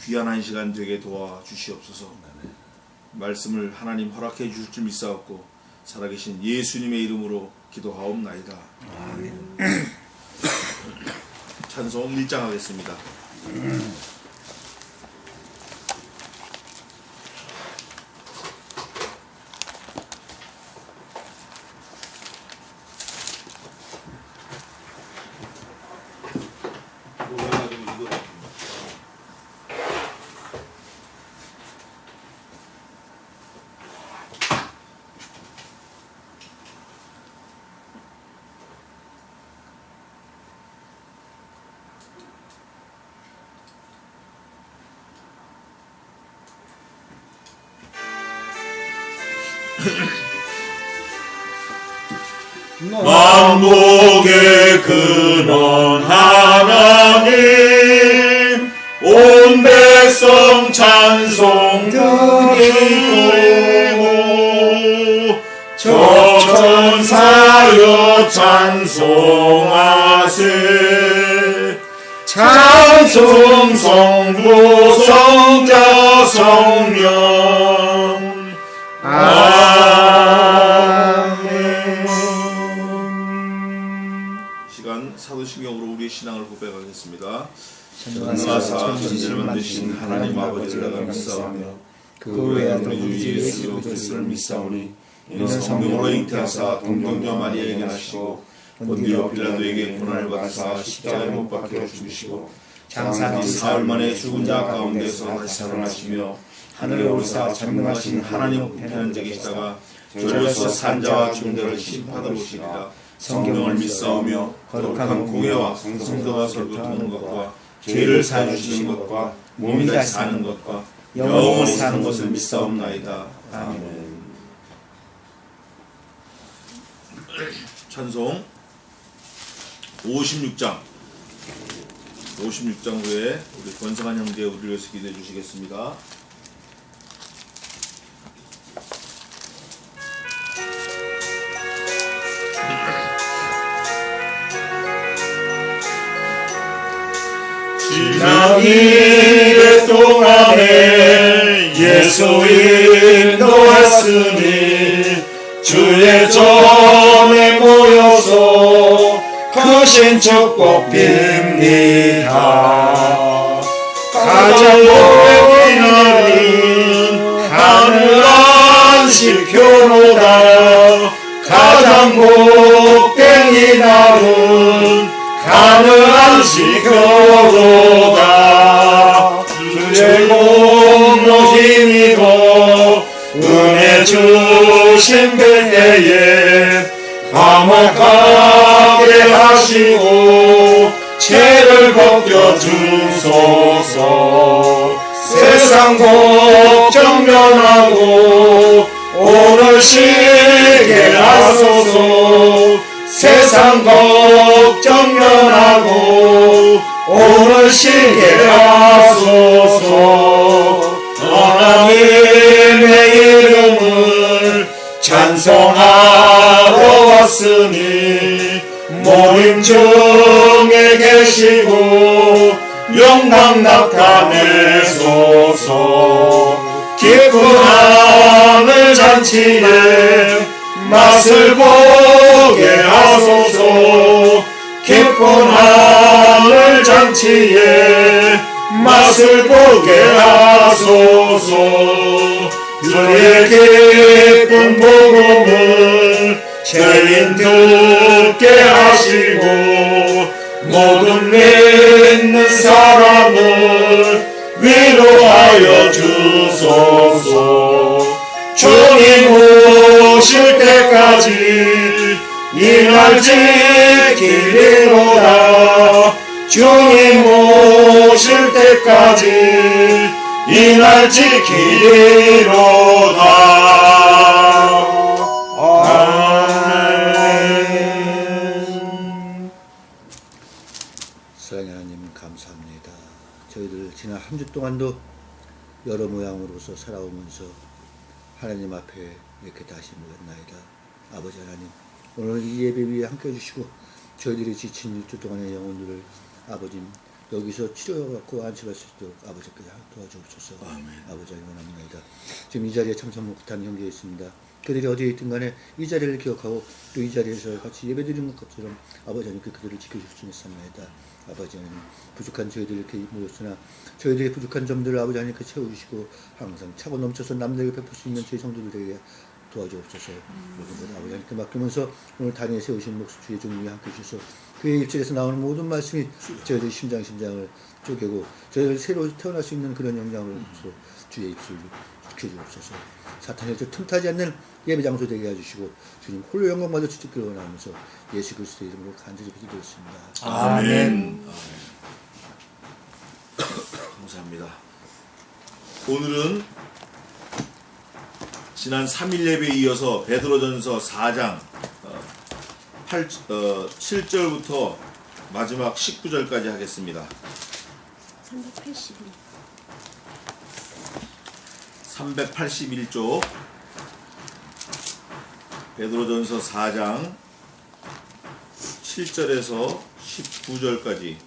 귀한 한 시간 되게 도와주시옵소서. 말씀을 하나님 허락해 주실 줄 믿사옵고 살아계신 예수님의 이름으로 기도하옵나이다. 아멘. 찬송 1장 하겠습니다. 만복의 근원 하나님 온 백성 찬송 드리고 저 천사여 찬송하세 찬송 성부 성자 성령 사도신경으로 우리의 신앙을 고백하겠습니다. 전능하사 천지를 만드신 하나님 아버지를 내가 믿사오며 그 외아들 우리 예수 그리스도를 믿사오니 이는 성령으로 잉태하사 동정녀 마리아에게 나시고 본디오 빌라도에게 고난을 받으사 십자가에 못 박혀 죽으시고 장사한 지 사흘 만에 죽은 자 가운데서 다시 살아나시며 하늘에 오르사 전능하신 하나님 우편한 자 계시다가 저로서 산자와 죽은자를 심판하러 오시리라. 성경을 믿사오며 거룩한 공회와 성도가 서로 교통하는 것과 죄를 사해 주시는 것과 몸이 다시 사는 것과 영원히 사는 것을 믿사옵나이다. 아멘. 찬송 56장 후에 우리 권성한 형제 우리를 위해서 기도해 주시겠습니다. 지난 200 동안에 예수 인도했으니 주의 전에 모여서 크신 축복 빕니다. 가장 복된 날은 하늘 안식표로다. 가장 복된 이 날은 하늘 안식표로다. 주의 공로 힘입어 은혜 주신 그때에 화목하게 하시고 죄를 벗겨주소서. 세상 걱정 면하고 오늘 쉬게 하소서. 세상 걱정 면하고 오늘 쉬게 하소서. 하나님의 이름을 찬송하러 왔으니 모임 중에 계시고 영광 나타내소서. 기쁜 하늘 잔치에 맛을 보게 하소서. 기쁜 하늘 잔치에 맛을 보게 하소서. 주의 기쁜 복음을 죄인 듣게 하시고 모든 믿는 사람을 위로하여 주소서. 주님 오실 때까지 이 날 지키리로다. 주님 오실 때까지 이 날 지키리로다. 아멘. 사랑의 하나님 감사합니다. 저희들 지난 한 주 동안도 여러 모양으로서 살아오면서 하나님 앞에 이렇게 다시 모였나이다. 아버지 하나님, 오늘 이 예배 위에 함께 해주시고 저희들이 지친 일주 동안의 영혼들을 아버지 여기서 치료받고 안치할 수 있도록 아버지께서 도와주옵소서. 아버지 원합니다. 지금 이 자리에 참석 못한 형제 있습니다. 그들이 어디에 있든 간에 이 자리를 기억하고 또 이 자리에서 같이 예배드리는 것처럼 아버지 하나님께 그들을 지켜주시면 쌉니다. 아버지 하나님 부족한 저희들 이렇게 모였으나 저희들의 부족한 점들을 아버지 하나님께 채워주시고 항상 차고 넘쳐서 남들에게 베풀 수 있는 저희 성도들에게 도와주옵소서. 모든 것 아버지 하나님께 맡기면서 오늘 단위에 세우신 목수 주의 종님이 함께 주셔서 그의 입술에서 나오는 모든 말씀이 저희들의 심장을 쪼개고 저희들 새로 태어날 수 있는 그런 영장으로서 주의 입술을 지켜주옵소서. 사탄의 틈타지 않는 예배 장소 되게 해주시고 주님 홀로 영광받아 주시기를 원하면서 예수 그리스도의 이름으로 간절히 기도했습니다. 아멘. 감사합니다. 오늘은 지난 3일 예배에 이어서 베드로전서 4장 7절부터 마지막 19절까지 하겠습니다. 381쪽 베드로전서 4장 7절에서 19절까지.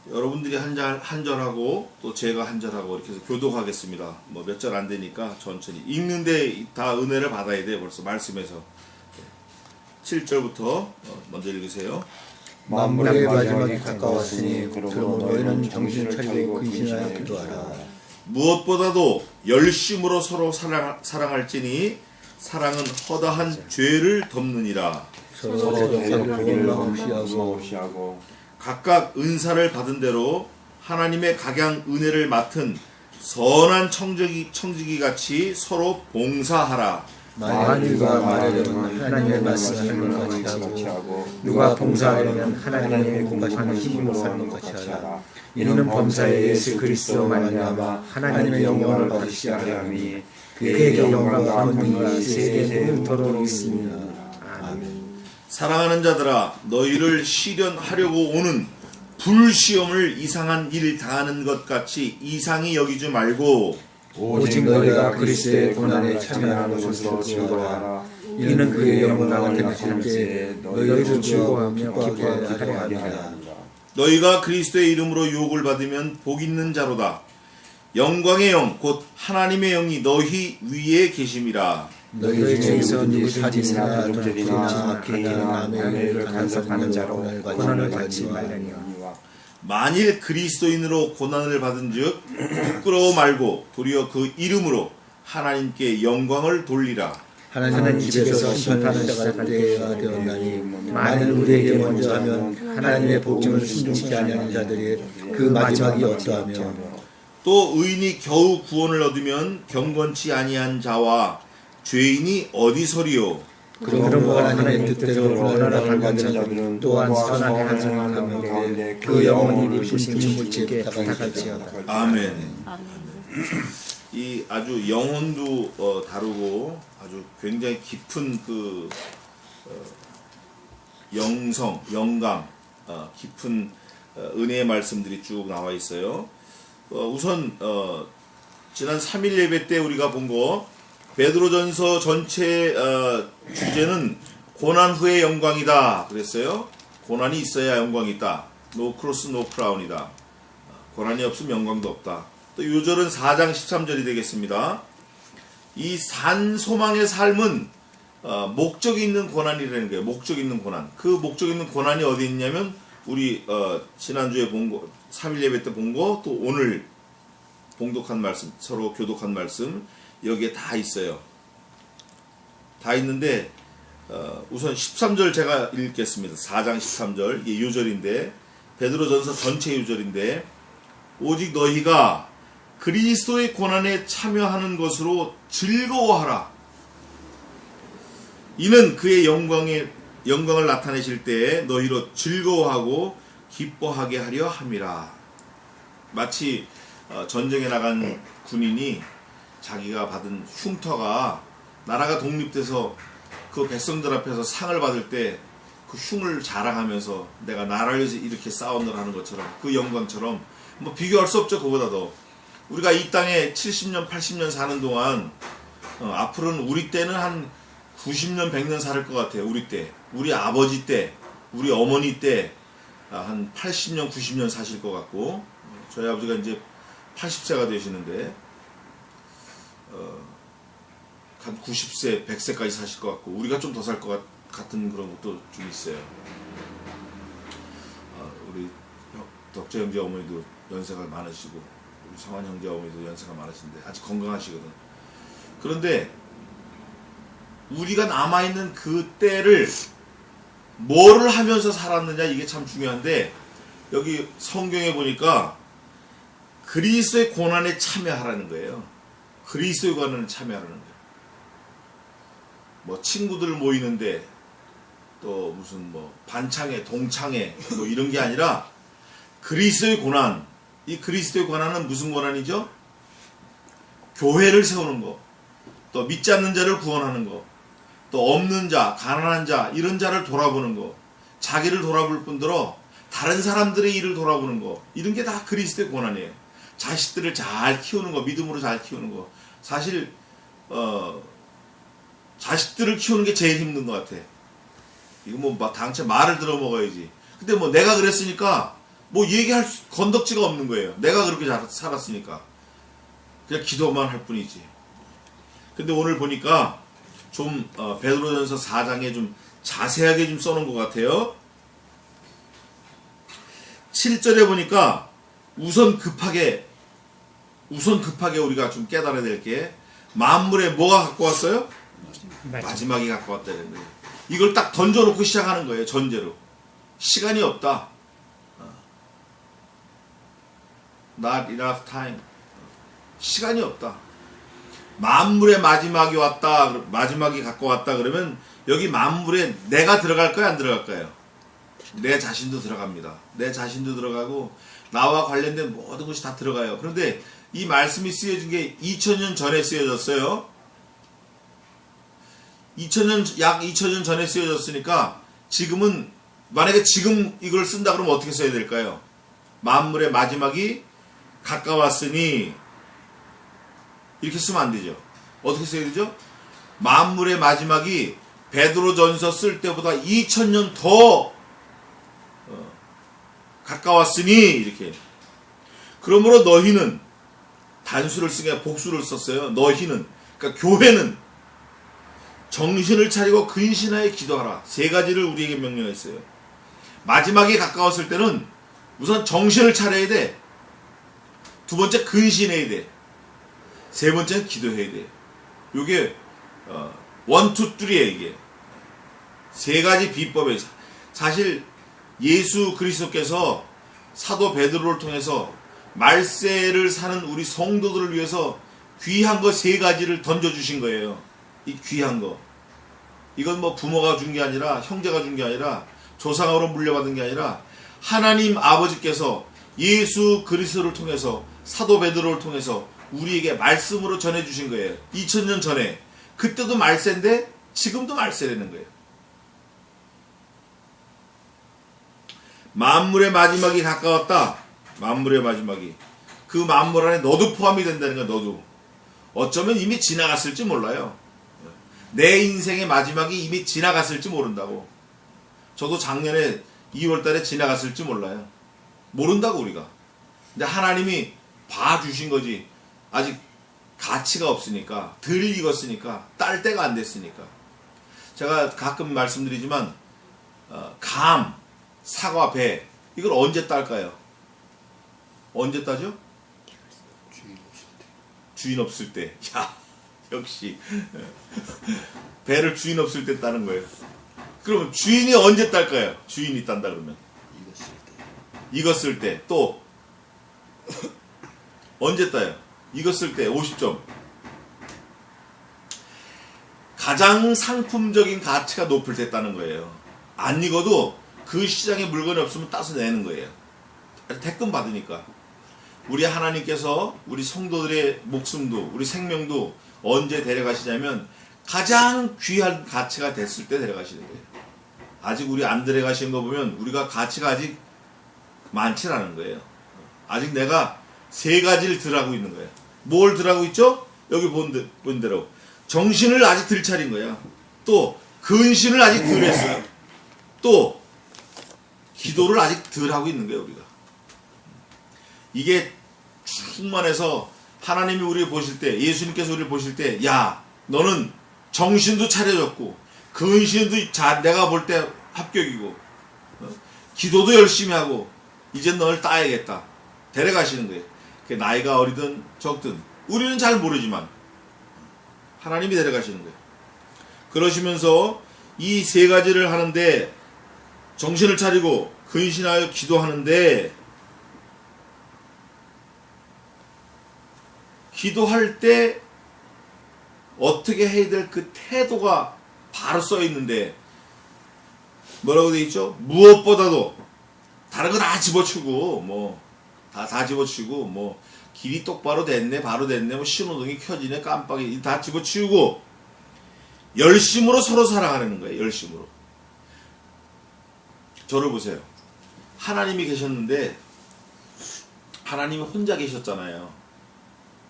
여러분들이 한 절하고 또 제가 한 절하고 이렇게 해서 교독하겠습니다. 뭐 몇 절 안 되니까 천천히 읽는데 다 은혜를 받아야 돼. 벌써 말씀에서 7절부터 먼저 읽으세요. 만물의 마지막이 가까웠으니 그러므로 너희는 정신을 차리고 근신하여 기도하라. 무엇보다도 열심으로 서로 사랑할지니 사랑은 허다한 죄를 덮느니라. 서로 괴롭히기를 없이하고 각각 은사를 받은 대로 하나님의 각양 은혜를 맡은 선한 청지기 같이 서로 봉사하라. 만일 누가 말하려면 하나님의 말씀을 같이 하고 누가 봉사하려면 하나님의 공급하는 힘으로 사는 것 같이 하라. 이는 범사의 예수 그리스도 말미암아 하나님의 영광을 받으시게 하려 함이 그에게 영광과 권능이 세계에 도록 있습니다. 아멘. 사랑하는 자들아, 너희를 시련하려고 오는 불시험을 이상한 일 당하는 것 같이 이상히 여기지 말고 오직 너희가 그리스도의 고난에 참여하는 것으로 즐거워하라. 이는 그의 영광을 나타낼 때에 너희도 즐거워하며 기뻐하게 하려 함이라. 너희가 그리스도의 이름으로 유혹을 받으면 복 있는 자로다. 영광의 영 곧 하나님의 영이 너희 위에 계심이라. 너희 중에서 누구든지 가족들이나 개인이나 아내를 간섭하는 자로 고난을 받지 말라니와. 만일 그리스도인으로 고난을 받은즉 부끄러워 말고 도리어 그 이름으로 하나님께 영광을 돌리라. 하나님 집에서 심판을 시작할 때가 되었나니 만일 우리에게 먼저 하면 하나님의 복음을 순종치 아니하는 자들이 그 마지막이 어떠하며 또 의인이 겨우 구원을 얻으면 경건치 아니한 자와 죄인이 어디서리요. 그러므로 하나님의 뜻대로 고난을 받는 자들은 또한 선한 하나님 가운데 그 영원히 입으신 주님께 부탁할지어다. 아멘. 이 아주 영혼도 다루고 아주 굉장히 깊은 그 영감, 깊은 은혜의 말씀들이 쭉 나와 있어요. 우선 지난 3일 예배 때 우리가 본 거 베드로전서 전체 주제는 고난 후의 영광이다 그랬어요. 고난이 있어야 영광이 있다. No cross, no crown이다. 고난이 없으면 영광도 없다. 또 요절은 4장 13절이 되겠습니다. 이 산소망의 삶은 목적이 있는 고난이라는 거예요. 목적 있는 고난. 그 목적 있는 고난이 어디 있냐면 우리 지난주에 본 거, 3일 예배 때 본 거, 또 오늘 봉독한 말씀, 서로 교독한 말씀 여기에 다 있어요. 다 있는데 우선 13절 제가 읽겠습니다. 4장 13절 이게 요절인데 베드로전서 전체 요절인데 오직 너희가 그리스도의 고난에 참여하는 것으로 즐거워하라. 이는 그의 영광을 나타내실 때에 너희로 즐거워하고 기뻐하게 하려 함이라. 마치 전쟁에 나간 군인이 자기가 받은 흉터가 나라가 독립돼서 그 백성들 앞에서 상을 받을 때 그 흉을 자랑하면서 내가 나라를 위해서 이렇게 싸웠느라 하는 것처럼 그 영광처럼 뭐 비교할 수 없죠. 그보다도 우리가 이 땅에 70년, 80년 사는 동안 앞으로는 우리 때는 한 90년, 100년 살 것 같아요. 우리 때. 우리 아버지 때, 우리 어머니 때 한 80년, 90년 사실 것 같고 저희 아버지가 이제 80세가 되시는데 한 90세, 100세까지 사실 것 같고 우리가 좀 더 살 것 같은 그런 것도 좀 있어요. 우리 덕재 형제 어머니도 연세가 많으시고 우리 성환 형제 어머니도 연세가 많으신데 아직 건강하시거든. 그런데 우리가 남아있는 그 때를 뭐를 하면서 살았느냐 이게 참 중요한데 여기 성경에 보니까 그리스도의 고난에 참여하라는 거예요. 그리스도의 고난에 참여하라는 거예요. 뭐 친구들 모이는데 또 무슨 뭐 반창회, 동창회 뭐 이런 게 아니라 그리스도의 고난. 이 그리스도의 고난은 무슨 고난이죠? 교회를 세우는 거, 또 믿지 않는 자를 구원하는 거, 또 없는 자, 가난한 자 이런 자를 돌아보는 거, 자기를 돌아볼 뿐더러 다른 사람들의 일을 돌아보는 거, 이런 게 다 그리스도의 고난이에요. 자식들을 잘 키우는 거, 믿음으로 잘 키우는 거. 사실 자식들을 키우는 게 제일 힘든 것 같아. 이거 뭐 당최 말을 들어 먹어야지. 근데 뭐 내가 그랬으니까 뭐 얘기할 건덕지가 없는 거예요. 내가 그렇게 살았으니까 그냥 기도만 할 뿐이지. 근데 오늘 보니까 좀 베드로전서 4장에 좀 자세하게 좀 써놓은 것 같아요. 7절에 보니까 우선 급하게 우리가 좀 깨달아야 될 게 만물에 뭐가 갖고 왔어요? 마지막이 갖고 왔다 이런 거예요. 이걸 딱 던져놓고 시작하는 거예요. 전제로. 시간이 없다. Not enough time. 시간이 없다. 만물의 마지막이 왔다. 마지막이 갖고 왔다 그러면 여기 만물에 내가 들어갈까요? 안 들어갈까요? 내 자신도 들어갑니다. 내 자신도 들어가고 나와 관련된 모든 것이 다 들어가요. 그런데 이 말씀이 쓰여진 게 2000년 전에 쓰여졌어요. 약 2000년 전에 쓰여졌으니까 지금은 만약에 지금 이걸 쓴다 그러면 어떻게 써야 될까요? 만물의 마지막이 가까웠으니 이렇게 쓰면 안 되죠. 어떻게 써야 되죠? 만물의 마지막이 베드로전서 쓸 때보다 2000년 더 가까웠으니 이렇게. 그러므로 너희는 단수를 쓰게 복수를 썼어요. 너희는, 그러니까 교회는 정신을 차리고 근신하여 기도하라. 세 가지를 우리에게 명령했어요. 마지막에 가까웠을 때는 우선 정신을 차려야 돼. 두 번째 근신해야 돼. 세 번째는 기도해야 돼. 요게 1, 2, 3에 이게 세 가지 비법이에요. 사실 예수 그리스도께서 사도 베드로를 통해서 말세를 사는 우리 성도들을 위해서 귀한 거 세 가지를 던져주신 거예요. 이 귀한 거. 이건 뭐 부모가 준 게 아니라 형제가 준 게 아니라 조상으로 물려받은 게 아니라 하나님 아버지께서 예수 그리스도를 통해서 사도 베드로를 통해서 우리에게 말씀으로 전해주신 거예요. 2000년 전에. 그때도 말세인데 지금도 말세라는 거예요. 만물의 마지막이 가까웠다. 만물의 마지막이. 그 만물 안에 너도 포함이 된다는 거야. 너도. 어쩌면 이미 지나갔을지 몰라요. 내 인생의 마지막이 이미 지나갔을지 모른다고. 저도 작년에 2월달에 지나갔을지 몰라요. 모른다고 우리가. 근데 하나님이 봐주신 거지. 아직 가치가 없으니까, 덜 익었으니까, 딸 때가 안 됐으니까. 제가 가끔 말씀드리지만 감, 사과, 배 이걸 언제 딸까요? 언제 따죠? 주인 없을 때. 야, 역시 배를 주인 없을 때 따는 거예요. 그러면 주인이 언제 딸까요? 주인이 딴다 그러면 익었을 때. 또 언제 따요? 익었을 때 50점. 가장 상품적인 가치가 높을 때 따는 거예요. 안 익어도 그 시장에 물건이 없으면 따서 내는 거예요. 택금 받으니까. 우리 하나님께서 우리 성도들의 목숨도 우리 생명도 언제 데려가시냐면 가장 귀한 가치가 됐을 때 데려가시는 거예요. 아직 우리 안 데려가시는 거 보면 우리가 가치가 아직 많지 않은 거예요. 아직 내가 세 가지를 덜하고 있는 거야. 뭘 덜하고 있죠? 여기 본 대로 정신을 아직 덜 차린 거야. 또 근신을 아직 덜 했어요. 또 기도를 아직 덜 하고 있는 거예요. 우리가 이게 충만해서 하나님이 우리를 보실 때, 예수님께서 우리를 보실 때, 야 너는 정신도 차려졌고 근신도 내가 볼 때 합격이고 기도도 열심히 하고 이제 널 따야겠다 데려가시는 거예요. 나이가 어리든 적든 우리는 잘 모르지만 하나님이 데려가시는 거예요. 그러시면서 이 세 가지를 하는데, 정신을 차리고 근신하여 기도하는데, 기도할 때 어떻게 해야 될 그 태도가 바로 써 있는데, 뭐라고 돼 있죠? 무엇보다도 다른 거 다 집어치고 다 집어치우고 길이 똑바로 됐네, 바로 됐네, 신호등이 켜지네, 깜빡이 다 집어치우고 열심으로 서로 사랑하는 거예요. 열심으로. 저를 보세요. 하나님이 계셨는데 하나님이 혼자 계셨잖아요.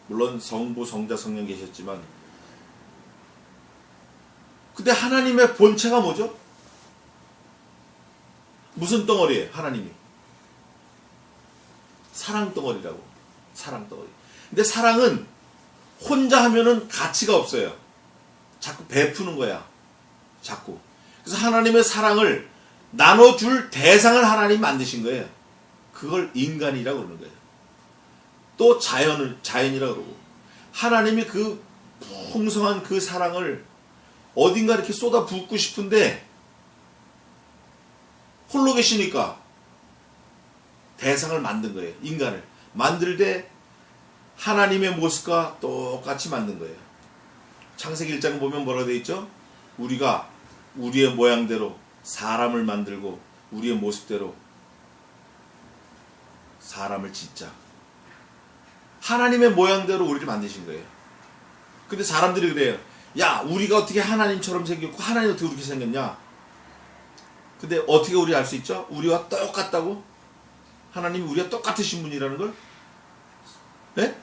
물론 성부, 성자, 성령 계셨지만, 근데 하나님의 본체가 뭐죠? 무슨 덩어리예요? 하나님이 사랑 덩어리라고. 사랑 덩어리. 근데 사랑은 혼자 하면은 가치가 없어요. 자꾸 베푸는 거야. 자꾸. 그래서 하나님의 사랑을 나눠줄 대상을 하나님이 만드신 거예요. 그걸 인간이라고 그러는 거예요. 또 자연이라고 그러고, 하나님이 그 풍성한 그 사랑을 어딘가 이렇게 쏟아 붓고 싶은데 홀로 계시니까 대상을 만든 거예요. 인간을 만들 때 하나님의 모습과 똑같이 만든 거예요. 창세기 1장 보면 뭐라고 되어 있죠? 우리가 우리의 모양대로 사람을 만들고 우리의 모습대로 사람을 짓자. 하나님의 모양대로 우리를 만드신 거예요. 근데 사람들이 그래요. 야, 우리가 어떻게 하나님처럼 생겼고 하나님 어떻게 그렇게 생겼냐? 근데 어떻게 우리 알 수 있죠? 우리와 똑같다고? 하나님이 우리와 똑같으신 분이라는 걸? 네?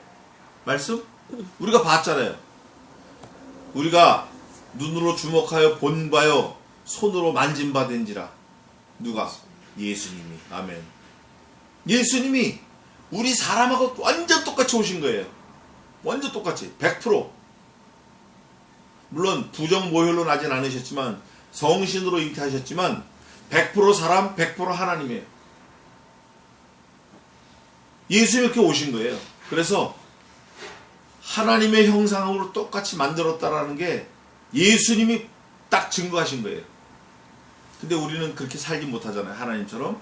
말씀? 우리가 봤잖아요. 우리가 눈으로 주목하여 본바요 손으로 만진바된지라. 누가? 예수님이. 아멘. 예수님이 우리 사람하고 완전 똑같이 오신 거예요. 완전 똑같이. 100%. 물론 부정모혈로 나진 않으셨지만, 성신으로 잉태하셨지만 100% 사람, 100% 하나님이에요. 예수님이 이렇게 오신 거예요. 그래서 하나님의 형상으로 똑같이 만들었다라는 게 예수님이 딱 증거하신 거예요. 근데 우리는 그렇게 살지 못하잖아요. 하나님처럼.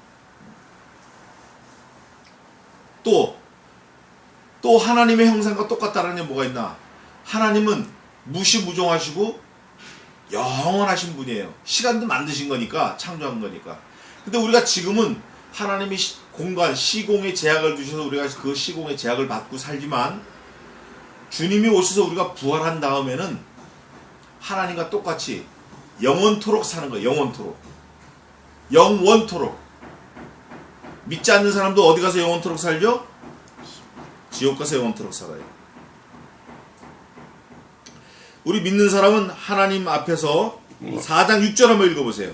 또 하나님의 형상과 똑같다라는 게 뭐가 있나? 하나님은 무시무종하시고 영원하신 분이에요. 시간도 만드신 거니까, 창조한 거니까. 근데 우리가 지금은 하나님이 공간, 시공의 제약을 두셔서 우리가 그 시공의 제약을 받고 살지만, 주님이 오셔서 우리가 부활한 다음에는 하나님과 똑같이 영원토록 사는 거예요. 영원토록. 영원토록. 믿지 않는 사람도 어디 가서 영원토록 살죠? 지옥 가서 영원토록 살아요. 우리 믿는 사람은 하나님 앞에서 4장 6절 한번 읽어보세요.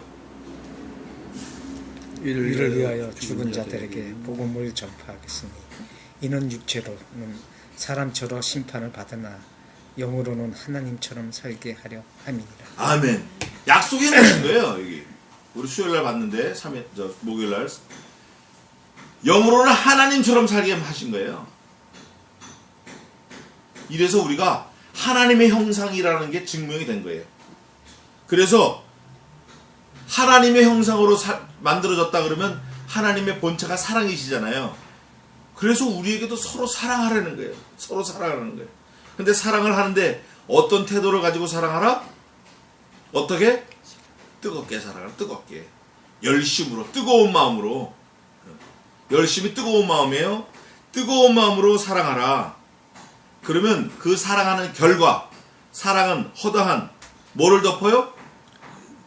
이를 위하여 죽은 자들에게 복음을 전파하겠으니 이는 육체로는 사람처럼 심판을 받으나 영으로는 하나님처럼 살게 하려 함이니라. 아멘. 약속해 놓으신 거예요. 여기 우리 수요일날 봤는데 목요일날 영으로는 하나님처럼 살게 하신 거예요. 이래서 우리가 하나님의 형상이라는 게 증명이 된 거예요. 그래서 하나님의 형상으로 만들어졌다 그러면 하나님의 본체가 사랑이시잖아요. 그래서 우리에게도 서로 사랑하라는 거예요. 서로 사랑하라는 거예요. 근데 사랑을 하는데 어떤 태도를 가지고 사랑하라? 어떻게? 뜨겁게 사랑하라. 뜨겁게. 열심으로, 뜨거운 마음으로. 열심히 뜨거운 마음이에요. 뜨거운 마음으로 사랑하라. 그러면 그 사랑하는 결과, 사랑은 허다한 뭐를 덮어요?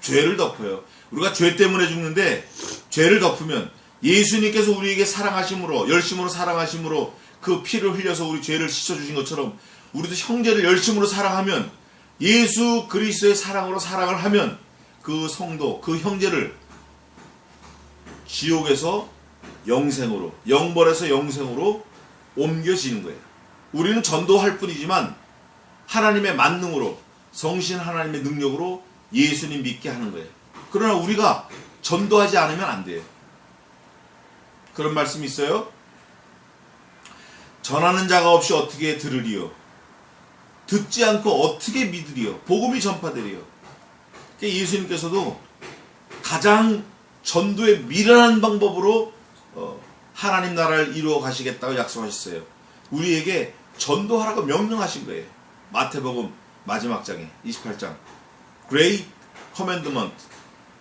죄를 덮어요. 우리가 죄 때문에 죽는데 죄를 덮으면 예수님께서 우리에게 사랑하심으로, 열심으로 사랑하심으로 그 피를 흘려서 우리 죄를 씻어주신 것처럼 우리도 형제를 열심으로 사랑하면, 예수 그리스도의 사랑으로 사랑을 하면 그 성도, 그 형제를 지옥에서 영생으로, 영벌에서 영생으로 옮겨지는 거예요. 우리는 전도할 뿐이지만 하나님의 만능으로, 성신 하나님의 능력으로 예수님 믿게 하는 거예요. 그러나 우리가 전도하지 않으면 안 돼요. 그런 말씀이 있어요. 전하는 자가 없이 어떻게 들으리요? 듣지 않고 어떻게 믿으리요? 복음이 전파되리요. 그러니까 예수님께서도 가장 전도의 미련한 방법으로 하나님 나라를 이루어 가시겠다고 약속하셨어요. 우리에게 전도하라고 명령하신 거예요. 마태복음 마지막 장에 28장 Great Commandment,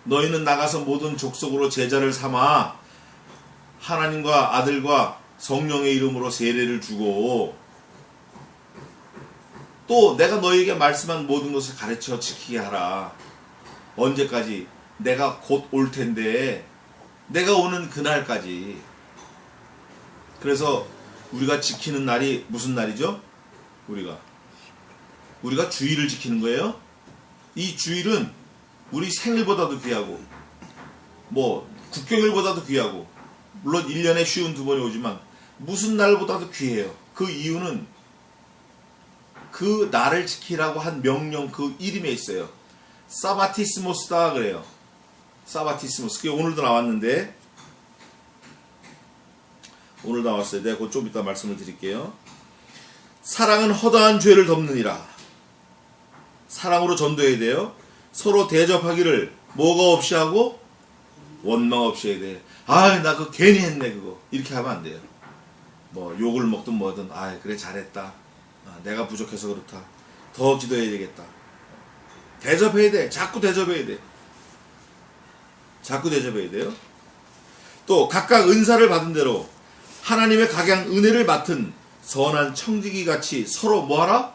너희는 나가서 모든 족속으로 제자를 삼아 하나님과 아들과 성령의 이름으로 세례를 주고 또 내가 너희에게 말씀한 모든 것을 가르쳐 지키게 하라. 언제까지? 내가 곧 올 텐데, 내가 오는 그날까지. 그래서 우리가 지키는 날이 무슨 날이죠? 우리가 주일을 지키는 거예요. 이 주일은 우리 생일보다도 귀하고 뭐 국경일보다도 귀하고, 물론 1년에 쉬운 2번이 오지만 무슨 날보다도 귀해요. 그 이유는 그 날을 지키라고 한 명령, 그 이름에 있어요. 사바티스모스다 그래요. 사바티스모스. 그게 오늘도 나왔는데, 오늘 나왔어요. 내가 곧 좀 이따 말씀을 드릴게요. 사랑은 허다한 죄를 덮느니라. 사랑으로 전도해야 돼요. 서로 대접하기를 뭐가 없이 하고 원망 없이 해야 돼. 아, 나 그거 괜히 했네 그거. 이렇게 하면 안 돼요. 뭐 욕을 먹든 뭐든, 아 그래 잘했다. 내가 부족해서 그렇다. 더 기도해야 되겠다. 대접해야 돼. 자꾸 대접해야 돼. 자꾸 대접해야 돼요. 또 각각 은사를 받은 대로 하나님의 각양 은혜를 맡은 선한 청지기 같이 서로 뭐하라?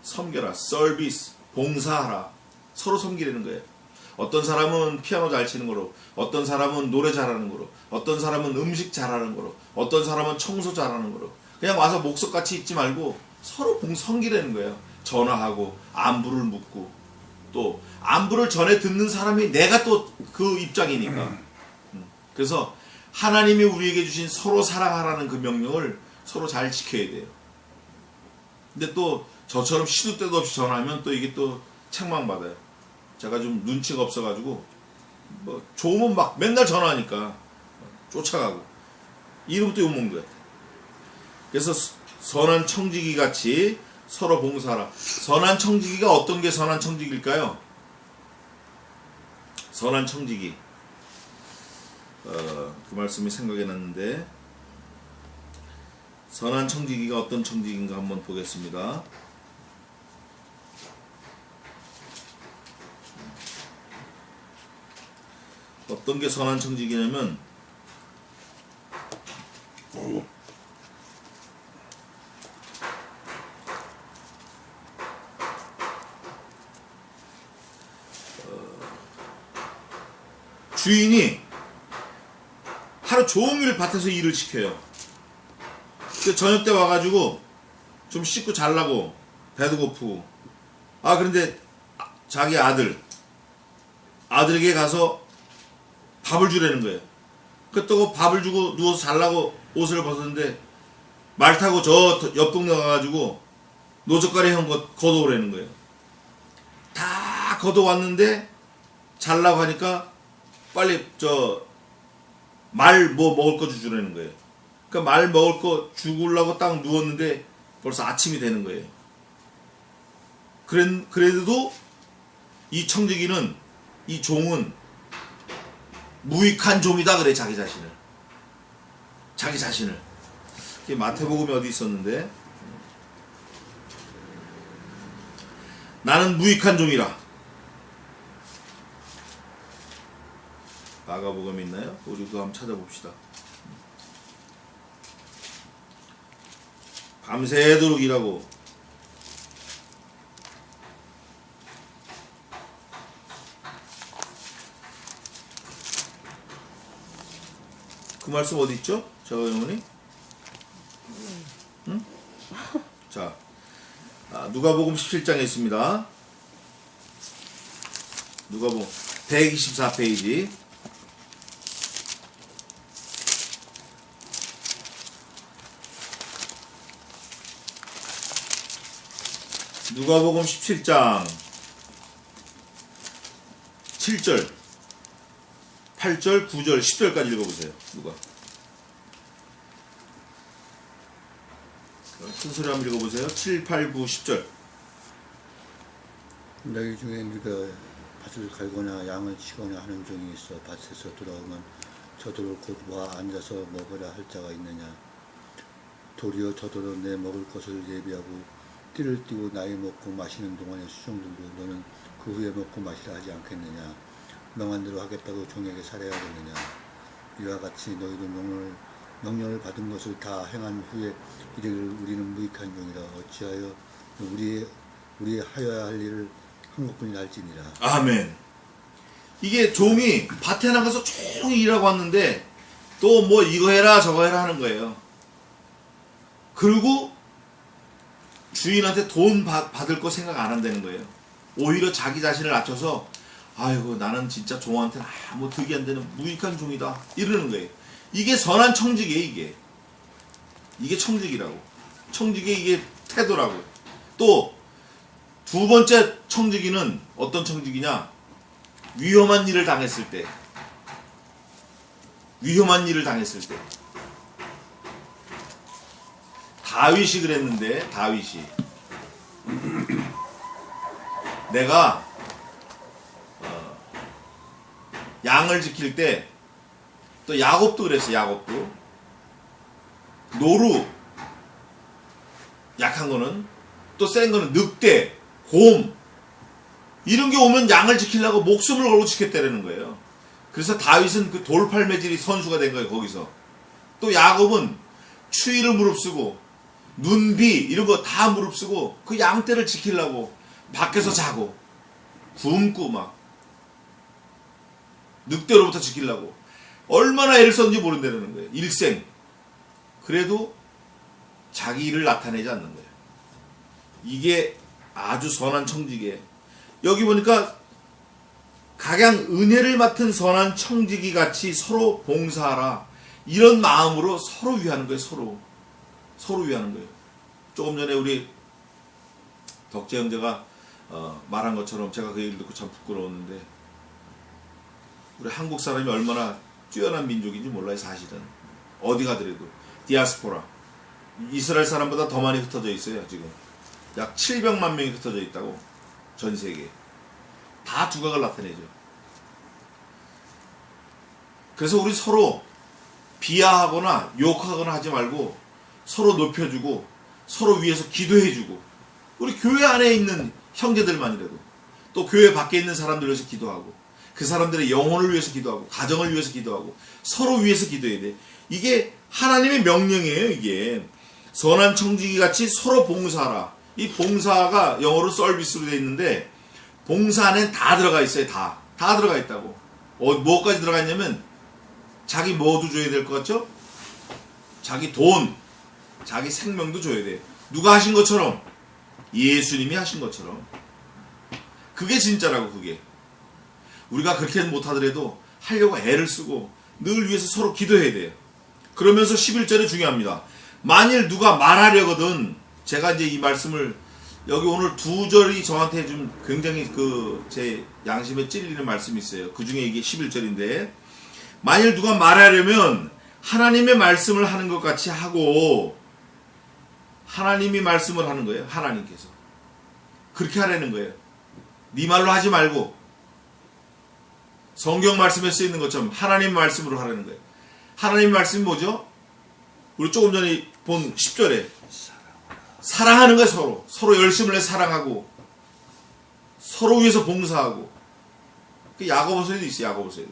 섬겨라. 서비스, 봉사하라. 서로 섬기라는 거예요. 어떤 사람은 피아노 잘 치는 거로, 어떤 사람은 노래 잘하는 거로, 어떤 사람은 음식 잘하는 거로, 어떤 사람은 청소 잘하는 거로, 그냥 와서 목석같이 있지 말고 서로 섬기라는 거예요. 전화하고 안부를 묻고, 또 안부를 전해 듣는 사람이 내가 또 그 입장이니까. 그래서 하나님이 우리에게 주신 서로 사랑하라는 그 명령을 서로 잘 지켜야 돼요. 근데 또 저처럼 시도 때도 없이 전화하면 또 이게 또 책망받아요. 제가 좀 눈치가 없어가지고 뭐 좋으면 막 맨날 전화하니까 쫓아가고 이름부터 욕먹는 거야. 그래서 선한 청지기 같이 서로 봉사하라. 선한 청지기가 어떤 게 선한 청지기일까요? 선한 청지기, 그 말씀이 생각이 났는데, 선한 청지기가 어떤 청지기인가 한번 보겠습니다. 어떤 게 선한 청지기냐면, 주인이 하루 종일 밭에서 일을 시켜요. 저녁 때 와가지고 좀 씻고 자려고, 배도 고프고, 그런데 자기 아들에게 가서 밥을 주라는 거예요. 그렇다고 밥을 주고 누워서 자려고 옷을 벗었는데 말 타고 저 옆 동네 가가지고 노젓가리 형 걷어오라는 거예요. 다 걷어왔는데 자려고 하니까 빨리 말 뭐 먹을 거 주라는 거예요. 그러니까 말 먹을 거 주려고 딱 누웠는데 벌써 아침이 되는 거예요. 그래도 이 청지기는, 이 종은 무익한 종이다 그래. 자기 자신을. 이게 마태복음에 어디 있었는데, 나는 무익한 종이라. 마가복음에 있나요? 우리 그거 한번 찾아봅시다. 밤새도록 일하고 그 말씀 어디 있죠? 저가 영혼이 누가복음 17장에 있습니다. 누가복음 124페이지. 누가복음 17장 7절, 8절, 9절, 10절까지 읽어보세요. 누가? 순서를 한번 읽어보세요. 7, 8, 9, 10절. 너희 중에 네가 밭을 갈거나 양을 치거나 하는 종이 있어 밭에서 돌아오면 저도로 곧 와 앉아서 먹으라 할 자가 있느냐. 도리어 저도로 내 먹을 것을 예비하고 띠를 띠고 나이 먹고 마시는 동안에 수종들고 너는 그 후에 먹고 마시라 하지 않겠느냐. 명한 대로 하겠다고 종에게 살해하겠느냐. 이와 같이 너희도 명령을 받은 것을 다 행한 후에 이르기를 우리는 무익한 종이라 어찌하여 우리 하여야 할 일을 한 것뿐이라 할지니라. 아멘. 이게 종이 밭에 나가서 조용히 일하고 왔는데 또 뭐 이거 해라 저거 해라 하는 거예요. 그리고 주인한테 돈 받을 거 생각 안 한다는 거예요. 오히려 자기 자신을 낮춰서 아이고 나는 진짜 종한테는 아무 득이 안 되는 무익한 종이다 이러는 거예요. 이게 선한 청직이에요. 이게 청직이라고. 청직의 이게 태도라고. 또 두 번째 청지기는 어떤 청지기냐? 위험한 일을 당했을 때. 위험한 일을 당했을 때. 다윗이 그랬는데, 다윗이. 내가 양을 지킬 때, 또 야곱도 그랬어, 야곱도. 노루, 약한 거는, 또 센 거는 늑대, 곰, 이런 게 오면 양을 지키려고 목숨을 걸고 지켰다라는 거예요. 그래서 다윗은 그 돌팔매질이 선수가 된 거예요, 거기서. 또 야곱은 추위를 무릅쓰고, 눈비, 이런 거 다 무릅쓰고, 그 양떼를 지키려고 밖에서 자고, 굶고 막, 늑대로부터 지키려고. 얼마나 애를 썼는지 모른다는 거예요. 일생. 그래도 자기 일을 나타내지 않는 거예요. 이게 아주 선한 청지기예요. 여기 보니까 각양 은혜를 맡은 선한 청지기 같이 서로 봉사하라. 이런 마음으로 서로 위하는 거예요. 서로 위하는 거예요. 조금 전에 우리 덕재 형제가 말한 것처럼 제가 그 얘기를 듣고 참 부끄러웠는데 우리 한국 사람이 얼마나 뛰어난 민족인지 몰라요. 사실은 어디 가더라도 디아스포라 이스라엘 사람보다 더 많이 흩어져 있어요. 지금 약 700만 명이 흩어져 있다고. 전 세계에. 다 두각을 나타내죠. 그래서 우리 서로 비하하거나 욕하거나 하지 말고 서로 높여주고 서로 위해서 기도해주고 우리 교회 안에 있는 형제들만이라도 또 교회 밖에 있는 사람들을 위해서 기도하고 그 사람들의 영혼을 위해서 기도하고 가정을 위해서 기도하고 서로 위해서 기도해야 돼. 이게 하나님의 명령이에요. 이게 선한 청지기 같이 서로 봉사하라. 이 봉사가 영어로 서비스로 되어 있는데 봉사 안엔 다 들어가 있어요. 다 들어가 있다고. 뭐까지 들어가 있냐면 자기 뭐도 줘야 될 것 같죠? 자기 돈, 자기 생명도 줘야 돼. 누가 하신 것처럼 예수님이 하신 것처럼. 그게 진짜라고. 그게 우리가 그렇게는 못하더라도 하려고 애를 쓰고 늘 위해서 서로 기도해야 돼요. 그러면서 11절에 중요합니다. 만일 누가 말하려거든 제가 이제 이 말씀을 여기 오늘 두 절이 저한테 좀 굉장히 제 양심에 찔리는 말씀이 있어요. 그 중에 이게 11절인데 만일 누가 말하려면 하나님의 말씀을 하는 것 같이 하고 하나님이 말씀을 하는 거예요. 하나님께서 그렇게 하라는 거예요. 네 말로 하지 말고 성경 말씀에 쓰이는 것처럼 하나님 말씀으로 하라는 거예요. 하나님 말씀이 뭐죠? 우리 조금 전에 본 10절에 사랑하는 거예요. 서로 열심을 내 사랑하고 서로 위해서 봉사하고 그 야고보서에도 있어요. 야고보서에도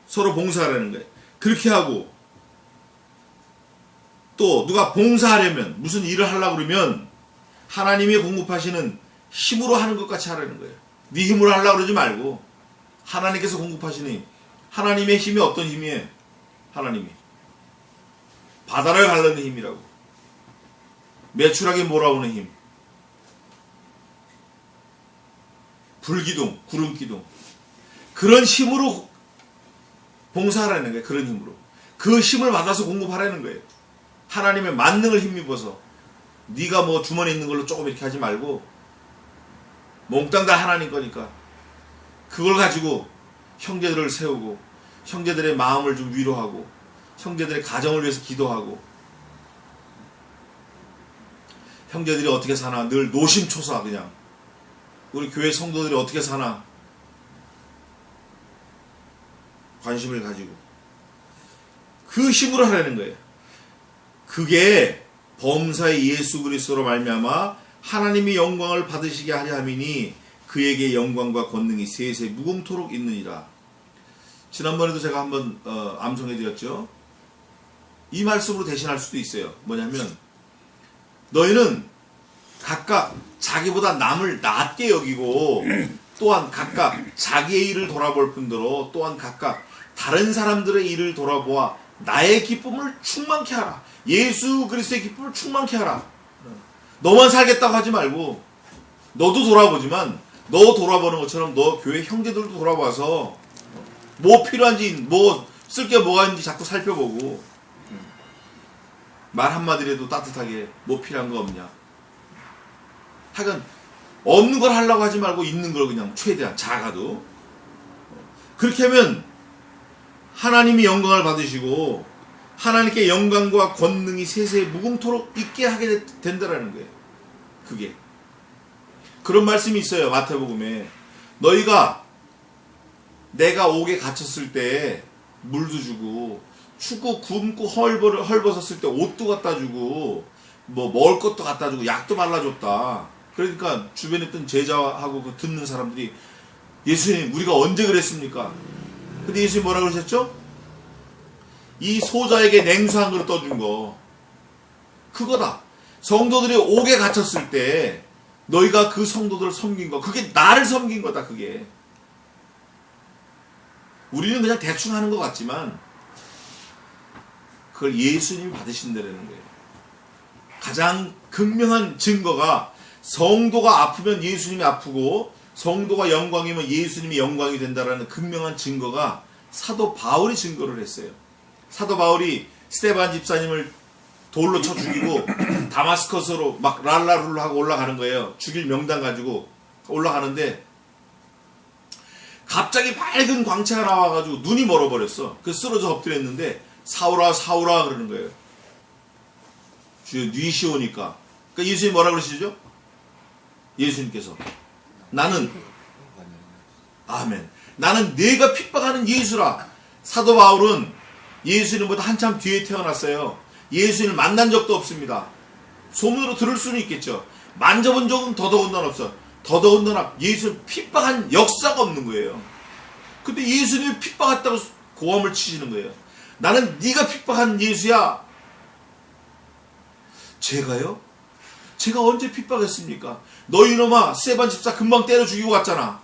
서로 봉사하라는 거예요. 그렇게 하고 또 누가 봉사하려면 무슨 일을 하려고 그러면 하나님이 공급하시는 힘으로 하는 것 같이 하라는 거예요. 네 힘으로 하려고 그러지 말고 하나님께서 공급하시는 힘. 하나님의 힘이 어떤 힘이에요? 하나님이 바다를 갈라는 힘이라고. 매출하게 몰아오는 힘. 불기둥, 구름기둥. 그런 힘으로 봉사하라는 거예요. 그런 힘으로. 그 힘을 받아서 공급하라는 거예요. 하나님의 만능을 힘입어서. 네가 뭐 주머니에 있는 걸로 조금 이렇게 하지 말고 몽땅 다 하나님 거니까 그걸 가지고 형제들을 세우고 형제들의 마음을 좀 위로하고 형제들의 가정을 위해서 기도하고 형제들이 어떻게 사나 늘 노심초사 그냥 우리 교회 성도들이 어떻게 사나 관심을 가지고 그 힘으로 하라는 거예요. 그게 범사의 예수 그리스도로 말미암아 하나님이 영광을 받으시게 하려 함이니 그에게 영광과 권능이 세세 무궁토록 있느니라. 지난번에도 제가 한번 암송해 드렸죠. 이 말씀으로 대신할 수도 있어요. 뭐냐면 너희는 각각 자기보다 남을 낮게 여기고 또한 각각 자기의 일을 돌아볼 뿐더러 또한 각각 다른 사람들의 일을 돌아보아 나의 기쁨을 충만케 하라. 예수 그리스도의 기쁨을 충만케 하라. 너만 살겠다고 하지 말고 너도 돌아보지만 너 돌아보는 것처럼 너 교회 형제들도 돌아봐서 뭐 필요한지 뭐 쓸 게 뭐가 있는지 자꾸 살펴보고 말 한마디라도 따뜻하게 뭐 필요한 거 없냐. 하여간 없는 걸 하려고 하지 말고 있는 걸 그냥 최대한 작아도 그렇게 하면 하나님이 영광을 받으시고 하나님께 영광과 권능이 세세 무궁토록 있게 하게 된다라는 거예요. 그게 그런 말씀이 있어요. 마태복음에 너희가 내가 옥에 갇혔을 때 물도 주고 춥고 굶고 헐벗었을 때 옷도 갖다 주고 뭐 먹을 것도 갖다 주고 약도 발라줬다. 그러니까 주변에 있던 제자하고 그 듣는 사람들이 예수님 우리가 언제 그랬습니까? 근데 예수님 뭐라 그러셨죠? 이 소자에게 냉수 한 그릇 떠준 거 그거다. 성도들이 옥에 갇혔을 때 너희가 그 성도들을 섬긴 거 그게 나를 섬긴 거다. 그게 우리는 그냥 대충 하는 것 같지만 그걸 예수님이 받으신다는 거예요. 가장 극명한 증거가 성도가 아프면 예수님이 아프고 성도가 영광이면 예수님이 영광이 된다라는 극명한 증거가 사도 바울이 증거를 했어요. 사도 바울이 스데반 집사님을 돌로 쳐 죽이고 다마스커스로 막 랄라룰라 하고 올라가는 거예요. 죽일 명단 가지고 올라가는데 갑자기 밝은 광채가 나와가지고 눈이 멀어버렸어. 그래서 쓰러져 엎드렸는데 사울아 사울아 그러는 거예요. 주여 뉘시오니까. 그러니까 예수님 뭐라 그러시죠? 예수님께서 나는 아멘 나는 네가 핍박하는 예수라. 사도 바울은 예수님보다 한참 뒤에 태어났어요. 예수님을 만난 적도 없습니다. 소문으로 들을 수는 있겠죠. 만져본 적은 더더군다나 없어. 더더군다나 예수를 핍박한 역사가 없는 거예요. 근데 예수님이 핍박했다고 고함을 치시는 거예요. 나는 네가 핍박한 예수야. 제가요? 제가 언제 핍박했습니까? 너 이놈아 스데반 집사 금방 때려 죽이고 갔잖아.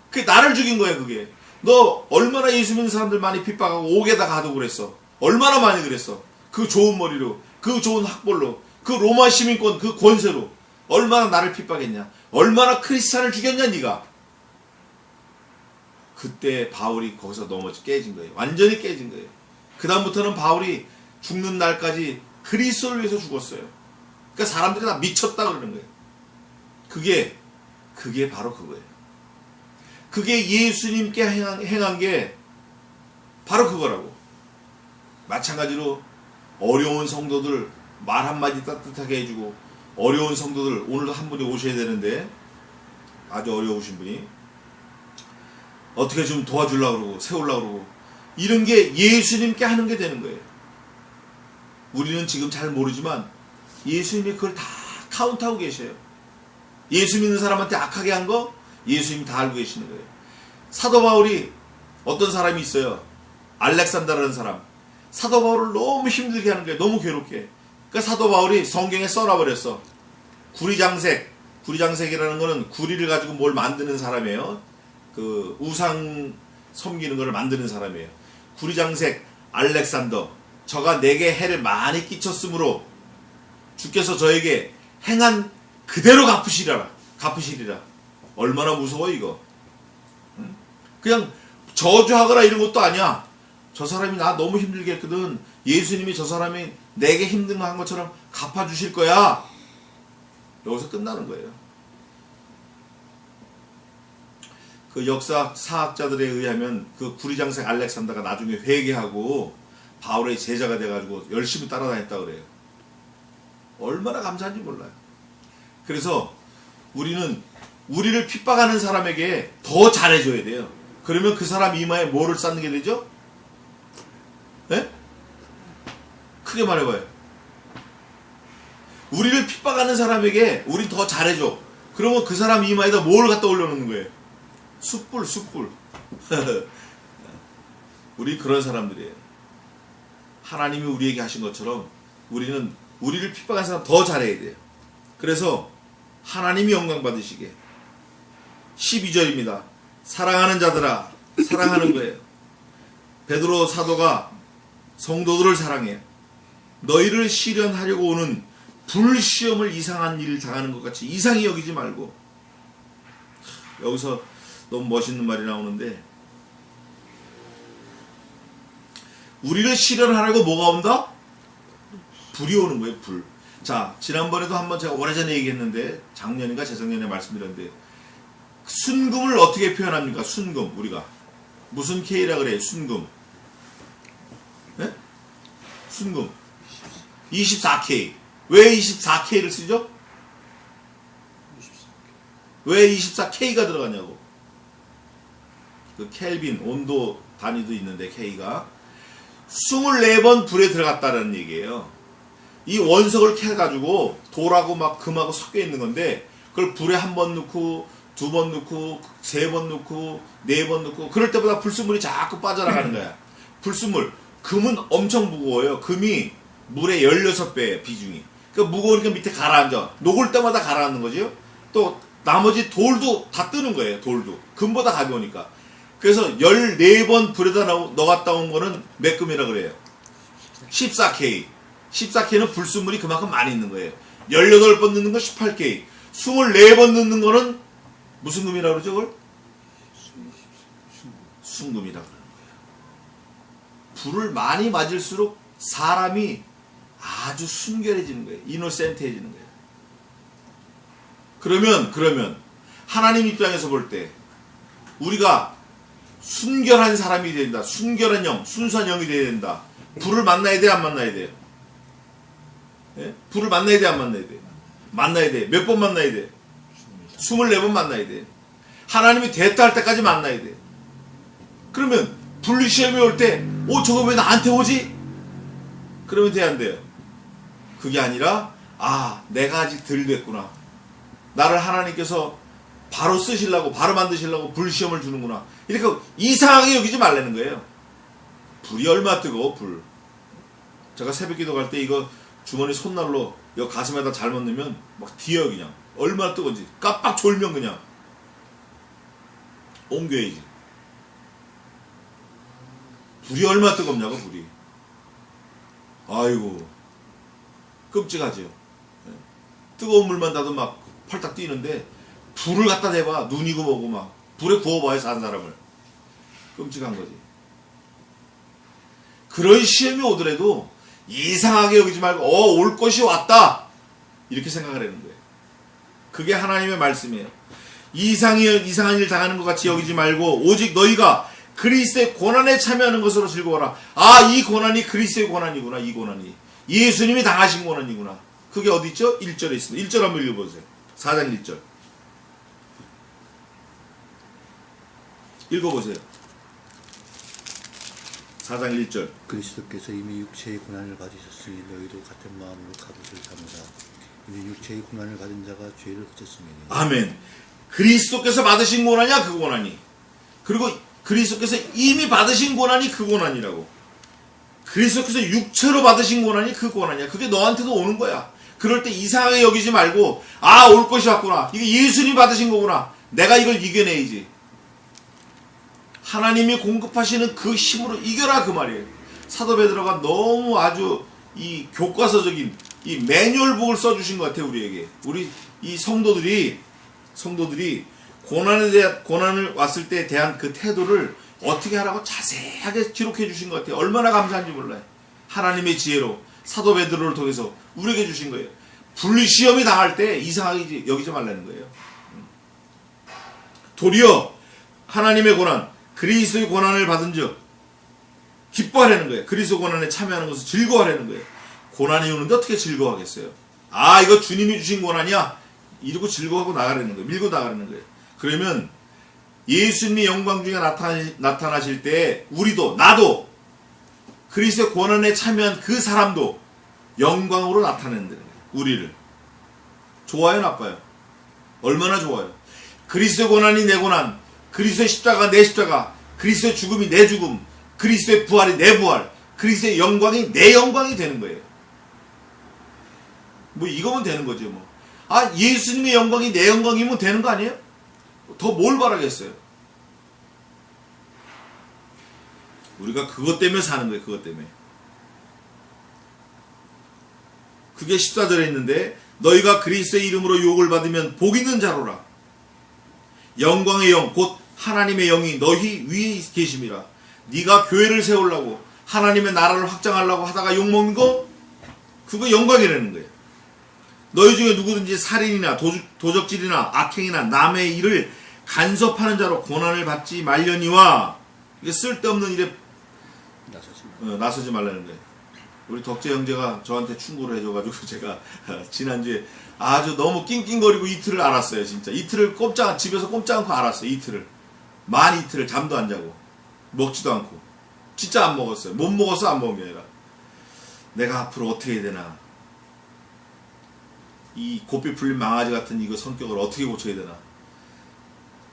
그게 나를 죽인 거야. 그게 너 얼마나 예수 믿는 사람들 많이 핍박하고 옥에다 가두고 그랬어. 얼마나 많이 그랬어. 그 좋은 머리로 그 좋은 학벌로 그 로마 시민권 그 권세로 얼마나 나를 핍박했냐. 얼마나 크리스찬을 죽였냐 네가. 그때 바울이 거기서 넘어져 깨진 거예요. 완전히 깨진 거예요. 그 다음부터는 바울이 죽는 날까지 그리스도를 위해서 죽었어요. 그러니까 사람들이 다 미쳤다 그러는 거예요. 그게 바로 그거예요. 그게 예수님께 행한 게 바로 그거라고. 마찬가지로 어려운 성도들 말 한마디 따뜻하게 해주고 어려운 성도들 오늘도 한 분이 오셔야 되는데 아주 어려우신 분이 어떻게 좀 도와주려고 그러고 세우려고 그러고 이런 게 예수님께 하는 게 되는 거예요. 우리는 지금 잘 모르지만 예수님이 그걸 다 카운트하고 계셔요. 예수 믿는 사람한테 악하게 한 거 예수님이 다 알고 계시는 거예요. 사도 바울이 어떤 사람이 있어요. 알렉산더라는 사람. 사도 바울을 너무 힘들게 하는 거예요. 너무 괴롭게. 그러니까 사도 바울이 성경에 써놔버렸어. 구리장색이라는 거는 구리를 가지고 뭘 만드는 사람이에요. 그 우상 섬기는 거를 만드는 사람이에요. 구리장색 알렉산더. 저가 내게 해를 많이 끼쳤으므로 주께서 저에게 행한 그대로 갚으시리라. 얼마나 무서워 이거. 응? 그냥 저주하거나 이런 것도 아니야. 저 사람이 나 너무 힘들게 했거든. 예수님이 저 사람이 내게 힘든 거 한 것처럼 갚아주실 거야. 여기서 끝나는 거예요. 그 역사 사학자들에 의하면 그 구리장생 알렉산더가 나중에 회개하고 바울의 제자가 돼가지고 열심히 따라다녔다 그래요. 얼마나 감사한지 몰라요. 그래서 우리는 우리를 핍박하는 사람에게 더 잘해줘야 돼요. 그러면 그 사람 이마에 뭐를 쌓는 게 되죠? 네? 크게 말해봐요. 우리를 핍박하는 사람에게 우린 더 잘해줘. 그러면 그 사람 이마에다 뭘 갖다 올려놓는 거예요? 숯불. 우리 그런 사람들이에요. 하나님이 우리에게 하신 것처럼 우리는 우리를 핍박한 사람 더 잘해야 돼요. 그래서 하나님이 영광 받으시게. 12절입니다. 사랑하는 자들아, 사랑하는 거예요. 베드로 사도가 성도들을 사랑해요. 너희를 시련하려고 오는 불시험을 이상한 일을 당하는 것 같이 이상히 여기지 말고. 여기서 너무 멋있는 말이 나오는데, 우리를 시련하려고 뭐가 온다? 불이 오는 거예요. 불. 자, 지난번에도 한번 제가 오래전에 얘기했는데, 작년인가 재작년에 말씀드렸는데, 순금을 어떻게 표현합니까? 순금. 우리가 무슨 K라 그래요? 순금. 네? 순금 24K. 왜 24K를 쓰죠? 왜 24K가 들어가냐고. 그 켈빈 온도 단위도 있는데 K가 24번 불에 들어갔다는 얘기예요. 이 원석을 캐가지고 돌하고 막 금하고 섞여 있는 건데, 그걸 불에 한 번 넣고 2번 넣고 3번 넣고 4번 넣고 그럴 때마다 불순물이 자꾸 빠져나가는 거야. 불순물. 금은 엄청 무거워요. 금이 물의 16배의 비중이. 그러니까 무거우니까 밑에 가라앉아. 녹을 때마다 가라앉는 거죠. 또 나머지 돌도 다 뜨는 거예요. 돌도. 금보다 가벼우니까. 그래서 14번 불에다 넣어갔다 온 거는 몇 금이라 그래요? 14K. 14K는 불순물이 그만큼 많이 있는 거예요. 18번 넣는 건 18K. 24번 넣는 거는 무슨 금이라고 그러죠, 그걸? 순금이라고 그러는 거예요. 불을 많이 맞을수록 사람이 아주 순결해지는 거예요. 이노센트해지는 거예요. 그러면 하나님 입장에서 볼 때 우리가 순결한 사람이 된다. 순결한 영, 순수한 영이 돼야 된다. 불을 만나야 돼, 안 만나야 돼요? 예? 불을 만나야 돼, 안 만나야 돼요? 만나야 돼. 몇 번 만나야 돼? 24번 만나야 돼. 하나님이 됐다 할 때까지 만나야 돼. 그러면 분리시험이 올 때, 저거 왜 나한테 오지? 그러면 돼, 안 돼요? 그게 아니라, 내가 아직 덜 됐구나. 나를 하나님께서 바로 쓰시려고, 바로 만드시려고 불시험을 주는구나. 이렇게 이상하게 여기지 말라는 거예요. 불이 얼마나 뜨거워, 불. 제가 새벽 기도 갈 때 이거 주머니 손난로 여 가슴에다 잘못 넣으면 막 뒤어요, 그냥. 얼마나 뜨거운지. 깜빡 졸면 그냥 옮겨야지. 불이 얼마나 뜨겁냐고, 불이. 아이고, 끔찍하죠. 뜨거운 물만 닿아도 막 펄딱 뛰는데, 불을 갖다 대봐. 눈이고 뭐고 막. 불에 구워봐야 산 사람을. 끔찍한 거지. 그런 시험이 오더라도 이상하게 여기지 말고, 올 것이 왔다. 이렇게 생각을 하는 거예요. 그게 하나님의 말씀이에요. 이상한 일 당하는 것 같이 여기지 말고, 오직 너희가 그리스도의 고난에 참여하는 것으로 즐거워라. 이 고난이 그리스도의 고난이구나. 이 고난이 예수님이 당하신 고난이구나. 그게 어디 있죠? 1절에 있습니다. 1절 한번 읽어보세요. 4장 1절 읽어보세요. 4장 1절. 그리스도께서 이미 육체의 고난을 받으셨으니 너희도 같은 마음으로 갑옷을 삼으라. 이미 육체의 고난을 받은 자가 죄를 그쳤으니. 아멘. 그리스도께서 받으신 고난이야, 그 고난이. 그리고 그리스도께서 이미 받으신 고난이 그 고난이라고. 그리스도께서 육체로 받으신 고난이 그 고난이야. 그게 너한테도 오는 거야. 그럴 때 이상하게 여기지 말고, 올 것이 왔구나. 이게 예수님이 받으신 거구나. 내가 이걸 이겨내야지. 하나님이 공급하시는 그 힘으로 이겨라, 그 말이에요. 사도 베드로가 너무 아주 이 교과서적인 이 매뉴얼북을 써주신 것 같아요, 우리에게. 우리 이 성도들이 고난을 왔을 때 대한 그 태도를 어떻게 하라고 자세하게 기록해 주신 것 같아요. 얼마나 감사한지 몰라요. 하나님의 지혜로 사도 베드로를 통해서 우리에게 주신 거예요. 불시험이 당할 때 이상하게 여기지 말라는 거예요. 도리어 하나님의 고난, 그리스도의 고난을 받은 즉 기뻐하라는 거예요. 그리스도 고난에 참여하는 것을 즐거워하라는 거예요. 고난이 오는데 어떻게 즐거워하겠어요? 아, 이거 주님이 주신 고난이야. 이러고 즐거워하고 나가라는 거예요. 밀고 나가라는 거예요. 그러면 예수님의 영광 중에 나타나실 때 우리도, 나도, 그리스도의 고난에 참여한 그 사람도 영광으로 나타낸다는 거예요. 우리를. 좋아요, 나빠요? 얼마나 좋아요? 그리스도의 고난이 내 고난, 그리스도의 십자가 내 십자가, 그리스도의 죽음이 내 죽음, 그리스도의 부활이 내 부활, 그리스도의 영광이 내 영광이 되는 거예요. 뭐 이거면 되는 거죠, 뭐. 아, 예수님의 영광이 내 영광이면 되는 거 아니에요? 더 뭘 바라겠어요? 우리가 그것 때문에 사는 거예요, 그것 때문에. 그게 14절에 있는데, 너희가 그리스도의 이름으로 유혹을 받으면 복 있는 자로라. 영광의 영, 곧 하나님의 영이 너희 위에 계심이라. 네가 교회를 세우려고 하나님의 나라를 확장하려고 하다가 욕먹는 거, 그거 영광이라는 거예요. 너희 중에 누구든지 살인이나 도적질이나 악행이나 남의 일을 간섭하는 자로 고난을 받지 말려니와. 이게 쓸데없는 일에 나서지 말라는 거예요. 우리 덕재 형제가 저한테 충고를 해줘가지고 제가 지난주에 아주 너무 낑낑거리고 이틀을 앓았어요. 진짜 이틀을 집에서 꼼짝 않고 앓았어요. 이틀을. 만 이틀을 잠도 안 자고 먹지도 않고 진짜 안 먹었어요. 못 먹어서 안 먹은 게 아니라 내가 앞으로 어떻게 해야 되나, 이 고삐 풀린 망아지 같은 이거 성격을 어떻게 고쳐야 되나.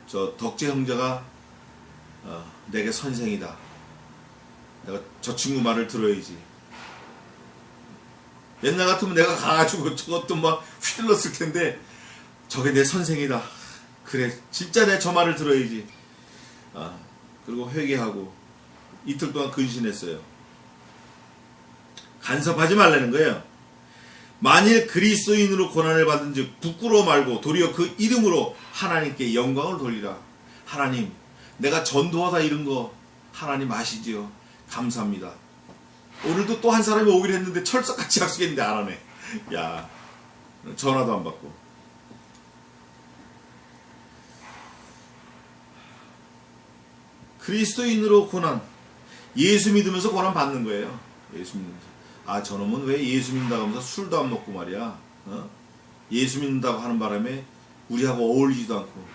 저 덕재 형제가 내게 선생이다. 내가 저 친구 말을 들어야지. 옛날 같으면 내가 가가지고 저것도 막 휘둘렀을 텐데 저게 내 선생이다. 그래, 진짜 내 저 말을 들어야지. 그리고 회개하고 이틀 동안 근신했어요. 간섭하지 말라는 거예요. 만일 그리스도인으로 고난을 받은 즉 부끄러워 말고 도리어 그 이름으로 하나님께 영광을 돌리라. 하나님, 내가 전도하다 이런 거 하나님 아시지요? 감사합니다. 오늘도 또 한 사람이 오기로 했는데 철석같이 약속했는데 안 하네. 야, 전화도 안 받고. 그리스도인으로 고난, 예수 믿으면서 고난 받는 거예요. 예수 믿으면서. 아, 저놈은 왜 예수 믿는다고 하면서 술도 안 먹고 말이야. 예수 믿는다고 하는 바람에 우리하고 어울리지도 않고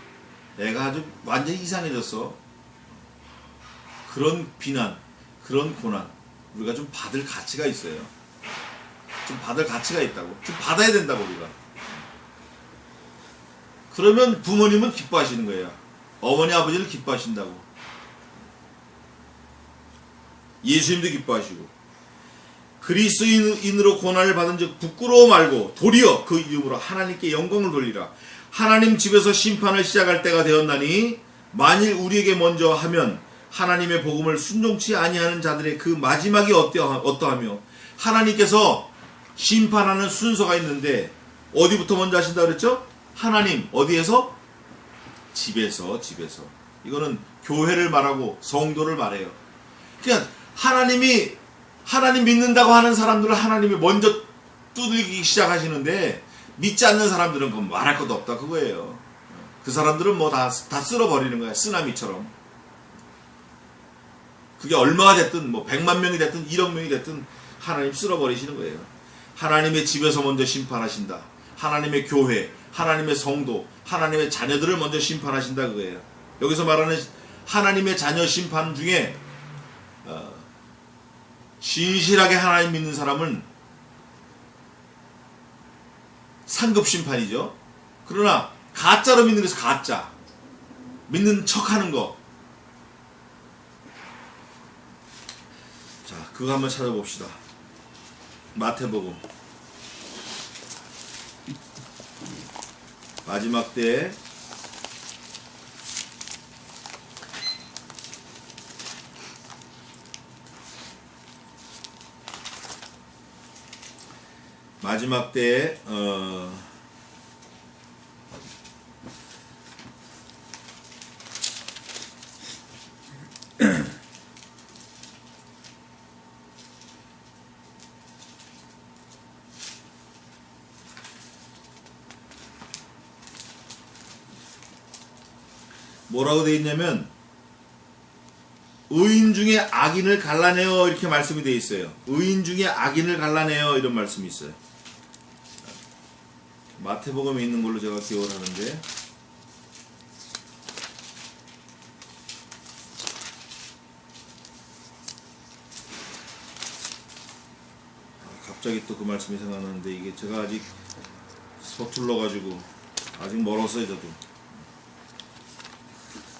애가 아주 완전히 이상해졌어. 그런 비난, 그런 고난 우리가 좀 받을 가치가 있어요. 좀 받을 가치가 있다고. 좀 받아야 된다고 우리가. 그러면 부모님은 기뻐하시는 거예요. 어머니 아버지를 기뻐하신다고. 예수님도 기뻐하시고. 그리스도인으로 고난을 받은 즉 부끄러워 말고 도리어 그 이름으로 하나님께 영광을 돌리라. 하나님 집에서 심판을 시작할 때가 되었나니 만일 우리에게 먼저 하면 하나님의 복음을 순종치 아니하는 자들의 그 마지막이 어떠하며. 하나님께서 심판하는 순서가 있는데 어디부터 먼저 하신다 그랬죠? 하나님 어디에서? 집에서. 이거는 교회를 말하고 성도를 말해요. 그러니까 하나님 믿는다고 하는 쓰람들을 하나님이 먼저 두들기기 시작하시는데 믿지 않는 사람들은 그건 말할 것도 없다 그거예요. 그 사람들은 뭐 다 쓸어버리는 거야. 쓰나미처럼. 그게 얼마가 됐든 뭐 100만 명이 됐든 1억 명이 됐든 하나님 쓸어버리시는 거예요. 하나님의 집에서 먼저 심판하신다. 하나님의 교회, 하나님의 성도, 하나님의 자녀들을 먼저 심판하신다 그거예요. 여기서 말하는 하나님의 자녀 심판 중에 신실하게 하나님 믿는 사람은 상급 심판이죠. 그러나 가짜로 믿는 것은 가짜. 믿는 척하는 거. 자, 그거 한번 찾아봅시다. 마태복음. 마지막 때에 뭐라고 되어 있냐면 의인 중에 악인을 갈라내어 이렇게 말씀이 되어 있어요. 의인 중에 악인을 갈라내어 이런 말씀이 있어요. 마태복음에 있는 걸로 제가 기억을 하는데 갑자기 또 그 말씀이 생각나는데 이게 제가 아직 서툴러 가지고 아직 멀었어요. 저도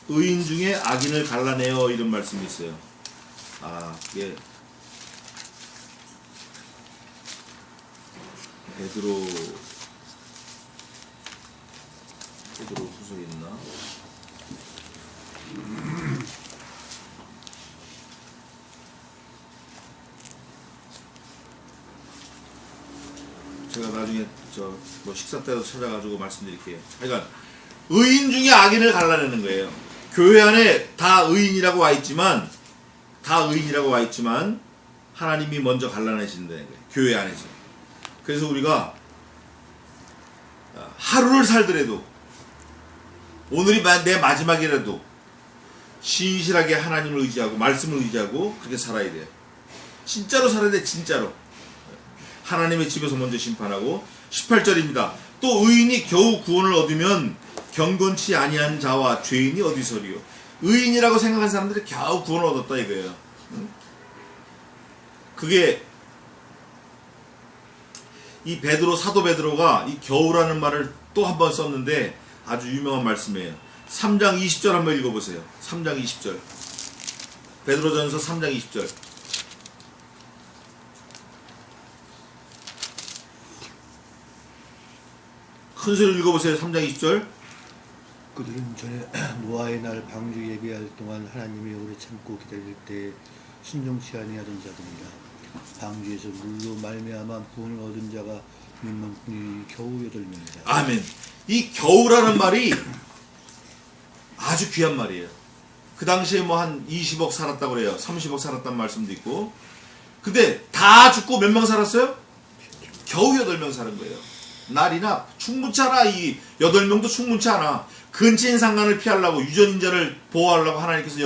의인 중에 악인을 갈라내어 이런 말씀이 있어요. 이게 베드로 후서에 있나? 제가 나중에 뭐 식사 때도 찾아가지고 말씀드릴게요. 그러니까 의인 중에 악인을 갈라내는 거예요. 교회 안에 다 의인이라고 와 있지만 하나님이 먼저 갈라내신다는 거예요. 교회 안에서. 그래서 우리가 하루를 살더라도 오늘이 내 마지막이라도 신실하게 하나님을 의지하고 말씀을 의지하고 그렇게 살아야 돼요. 진짜로 살아야 돼. 진짜로. 하나님의 집에서 먼저 심판하고 18절입니다. 또 의인이 겨우 구원을 얻으면 경건치 아니한 자와 죄인이 어디서리요. 의인이라고 생각한 사람들이 겨우 구원을 얻었다 이거예요. 그게 이 사도 베드로가 이 겨우라는 말을 또 한 번 썼는데 아주 유명한 말씀이에요. 3장 20절 한번 읽어보세요. 3장 20절 베드로전서 3장 20절 큰 소리로 읽어보세요. 3장 20절 그들은 전에 노아의 날 방주 예비할 동안 하나님이 오래 참고 기다릴 때 순종치 아니하던 자들이라. 방주에서 물로 말미암아 구원을 얻은 자가 몇 명뿐이니 겨우 8명이라. 아멘. 이 겨우라는 말이 아주 귀한 말이에요. 그 당시에 뭐 한 20억 살았다고 그래요. 30억 살았다는 말씀도 있고. 근데 다 죽고 몇 명 살았어요? 겨우 8명 사는 거예요. 날이나 충분치 않아. 이 8명도 충분치 않아. 근친상간을 피하려고 유전인자를 보호하려고 하나님께서